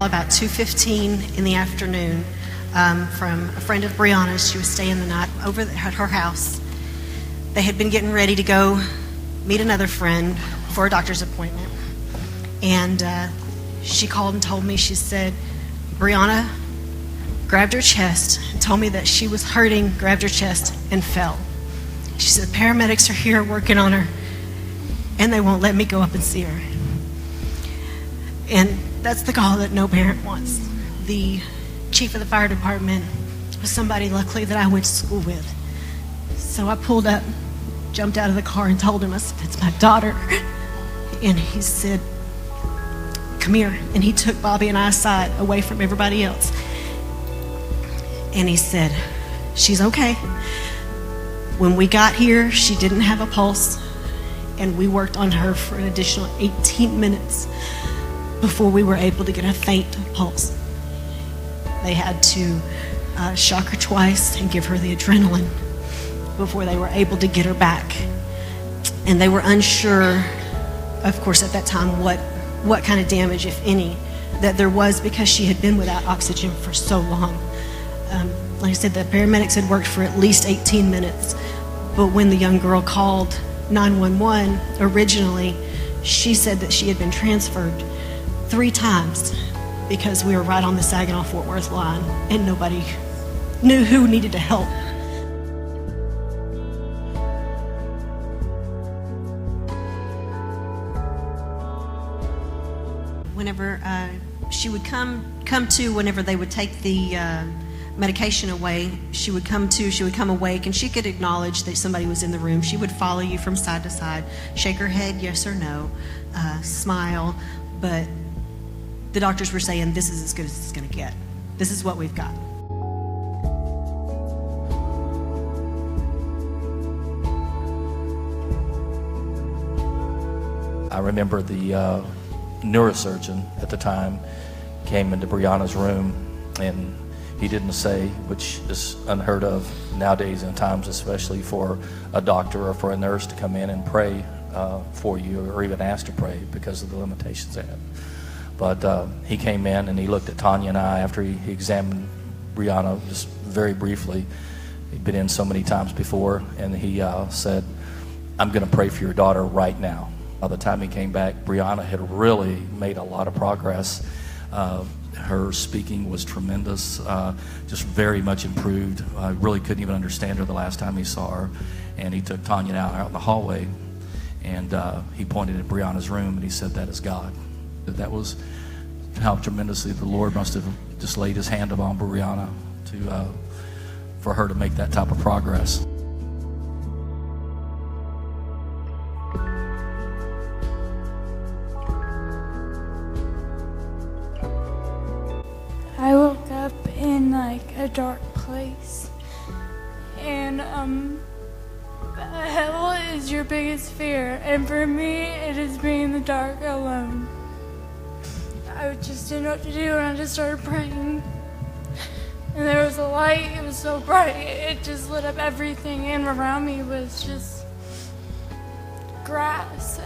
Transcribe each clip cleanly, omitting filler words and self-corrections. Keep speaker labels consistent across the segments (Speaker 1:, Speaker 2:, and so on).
Speaker 1: about 2:15 in the afternoon from a friend of Breanna's. She was staying the night over at her house. They had been getting ready to go meet another friend for a doctor's appointment. And she called and told me, she said, Breanna grabbed her chest and told me that she was hurting, grabbed her chest, and fell. She said, the paramedics are here working on her, and they won't let me go up and see her. And that's the call that no parent wants. The chief of the fire department was somebody, luckily, that I went to school with. So I pulled up, jumped out of the car, and told him, I said, it's my daughter. And he said, come here. And he took Bobby and I aside, away from everybody else. And he said, she's okay. When we got here, she didn't have a pulse, and we worked on her for an additional 18 minutes before we were able to get a faint pulse. They had to shock her twice and give her the adrenaline before they were able to get her back. And they were unsure, of course, at that time, what kind of damage, if any, that there was, because she had been without oxygen for so long. Like I said, the paramedics had worked for at least 18 minutes. But when the young girl called 911 originally, she said that she had been transferred 3 times because we were right on the Saginaw-Fort Worth line and nobody knew who needed to help. Whenever she would come to, whenever they would take the medication away, she would come awake, and she could acknowledge that somebody was in the room. She would follow you from side to side, shake her head yes or no, smile, but the doctors were saying, this is as good as it's going to get. This is what we've got.
Speaker 2: I remember the neurosurgeon at the time came into Breanna's room, and he didn't say, which is unheard of nowadays in times, especially for a doctor or for a nurse to come in and pray for you, or even ask to pray because of the limitations they have. But he came in and he looked at Tanya and I after he examined Breanna just very briefly. He'd been in so many times before, and he said, I'm going to pray for your daughter right now. By the time he came back, Breanna had really made a lot of progress. Her speaking was tremendous, just very much improved. I really couldn't even understand her the last time he saw her. And he took Tanya out in the hallway, and he pointed at Breanna's room, and he said, that is God. That was how tremendously the Lord must have just laid his hand upon Breanna for her to make that type of progress.
Speaker 3: I woke up in like a dark place, and hell is your biggest fear, and for me it is being in the dark alone. I just didn't know what to do, and I just started praying, and there was a light. It was so bright, it just lit up everything, and around me was just grass.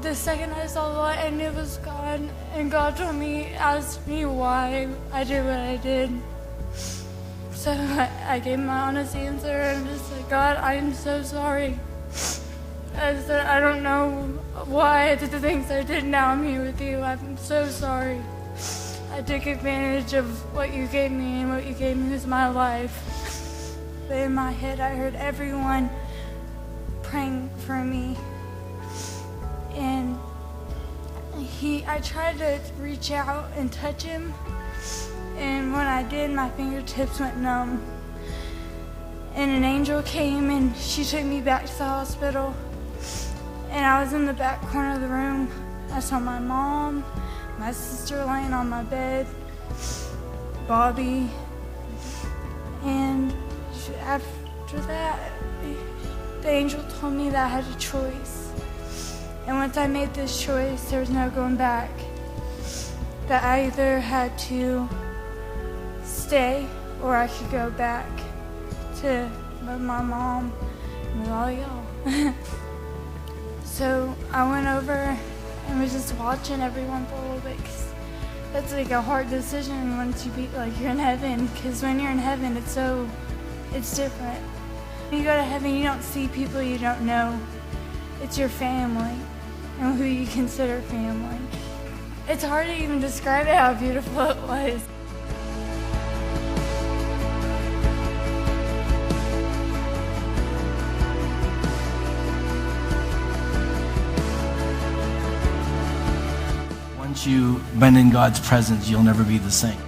Speaker 3: The second I saw the light, I knew it was God, and God told me, asked me why I did what I did. So I gave my honest answer, and just said, God, I am so sorry. I said, I don't know why I did the things I did. Now I'm here with you. I'm so sorry. I took advantage of what you gave me, and what you gave me was my life. But in my head, I heard everyone praying for me. And I tried to reach out and touch him, and when I did, my fingertips went numb. And an angel came, and she took me back to the hospital, and I was in the back corner of the room. I saw my mom, my sister laying on my bed, Bobby, and after that, the angel told me that I had a choice. And once I made this choice, there was no going back. That I either had to stay, or I could go back to my mom and with all y'all. So I went over and was just watching everyone for a little bit, 'cause that's like a hard decision once you're in heaven, because when you're in heaven, it's different. When you go to heaven, you don't see people you don't know. It's your family and who you consider family. It's hard to even describe how beautiful it was.
Speaker 4: Once you've been in God's presence, you'll never be the same.